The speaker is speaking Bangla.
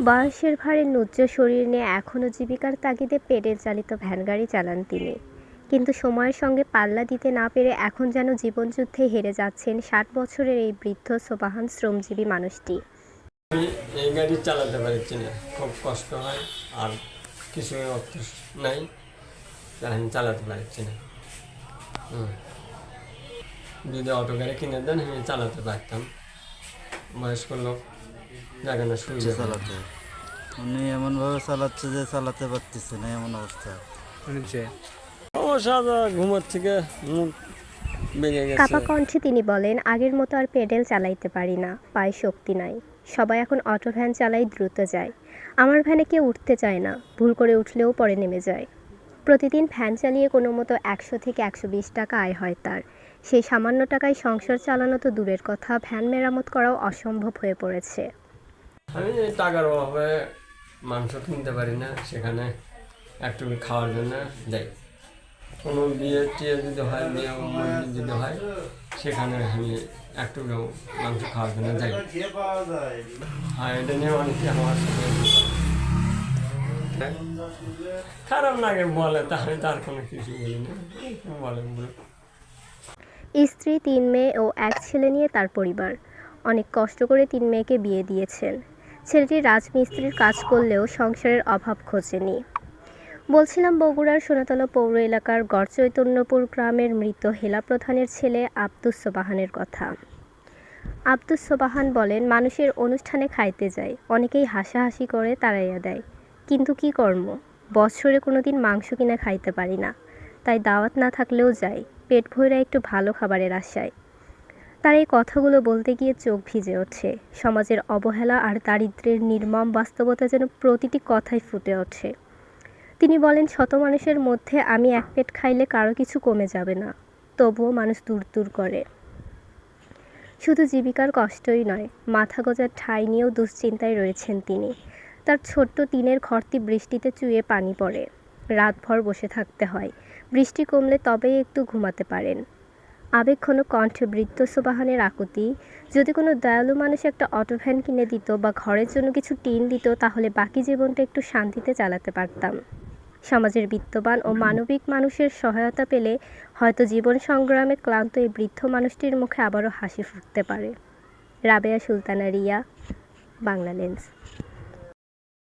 বয়সের ভারে নুজ্জ শরীর নিয়ে এখনও জীবিকার তাগিদে পেডেল চালিত ভ্যানগাড়ি চালান তিনি। কিন্তু সময়ের সঙ্গে পাল্লা দিতে না পেরে এখন যেন জীবনযুদ্ধে হেরে যাচ্ছেন 60 বছরের এই বৃদ্ধ সোবাহান শ্রমজীবী মানুষটি। আমি এই গাড়ি চালাতে পারছি না, খুব কষ্ট হয়, আর কিছু অর্থ নাই, আমি চালাতে পারছি না। যদি অটো গাড়ি কিনে দেন আমি চালাতে পারতাম, বয়স্ক লোক জায়গা না সুবিধা চালাতে। উনি এমনভাবে চালাচ্ছে যে চালাতে পারতেছে না, এমন অবস্থা অবশ্য ঘুমোর থেকে মুখ বেরিয়ে গেছে। কাপা কণ্ঠে তিনি বলেন, আগের মতো আর পেডেল চালাইতে পারি না, পায়ে শক্তি নাই। সবাই এখন অটো ভ্যান চালাই, দ্রুত যায়। আমার ভ্যানে কেউ উঠতে চায় না, ভুল করে উঠলেও পরে নেমে যায়। প্রতিদিন ভ্যান চালিয়ে কোনো মতো 100 থেকে 120 টাকা আয় হয় তার। সেই সামান্য টাকায় সংসার চালানো তো দূরের কথা, ভ্যান মেরামত করাও অসম্ভব হয়ে পড়েছে। আমি টাকার অভাবে মাংস কিনতে পারি না, সেখানে একটু খাওয়ার জন্য যাই। কোনো বিয়ে টিয়ে যদি হয়, বিয়ে মুরগি যদি হয়, সেখানে আমি একটু মাংস খাওয়ার জন্য যাই। আর এটা নিয়ে অনেকে আমার সাথে খারাপ লাগে বলে, তাহলে তার কোনো কিছু বলি না, বলে বলে। স্ত্রী, 3 মেয়ে ও 1 ছেলে নিয়ে তার পরিবার। অনেক কষ্ট করে 3 মেয়েকে বিয়ে দিয়েছেন। ছেলেটি রাজমিস্ত্রির কাজ করলেও সংসারের অভাব ঘোচেনি। বলছিলাম বগুড়ার সোনাতলা পৌর এলাকার গড়চৈতন্যপুর গ্রামের মৃত হেলা প্রধানের ছেলে আব্দুস সোবাহানের কথা। আব্দুস সোবাহান বলেন, মানুষের অনুষ্ঠানে খাইতে যায়, অনেকেই হাসাহাসি করে তাড়াইয়া দেয়, কিন্তু কি কর্ম, বছরে কোনো দিন মাংস কিনে খাইতে পারি না, তাই দাওয়াত না থাকলেও যাই, পেট ভরে একটু ভালো খাবারের আশায়। তার এই কথাগুলো বলতে গিয়ে চোখ ভিজে ওঠে। সমাজের অবহেলা আর দারিদ্র্যের নির্মম বাস্তবতা যেন প্রতিটি কথায় ফুটে ওঠে। তিনি বলেন, শত মানুষের মধ্যে আমি এক পেট খাইলে কারো কিছু কমে যাবে না, তবুও মানুষ দূর দূর করে। শুধু জীবিকার কষ্টই নয়, মাথা গোঁজার ঠাঁই নিয়েও দুশ্চিন্তায় রয়েছেন তিনি। তার ছোট্ট টিনের ঘরটি বৃষ্টিতে চুইয়ে পানি পড়ে, রাতভর বসে থাকতে হয়, বৃষ্টি কমলে তবেই একটু ঘুমাতে পারেন। আবেগঘন কণ্ঠে বৃদ্ধ সোবাহানের আকুতি, যদি কোনো দয়ালু মানুষ একটা অটো ভ্যান কিনে দিত বা ঘরের জন্য কিছু টিন দিত, তাহলে বাকি জীবনটা একটু শান্তিতে চালাতে পারতাম। সমাজের বিত্তবান ও মানবিক মানুষের সহায়তা পেলে হয়তো জীবন সংগ্রামে ক্লান্ত এই বৃদ্ধ মানুষটির মুখে আবারও হাসি ফুটতে পারে। রাবেয়া সুলতানা রিয়া, বাংলা লেন্স।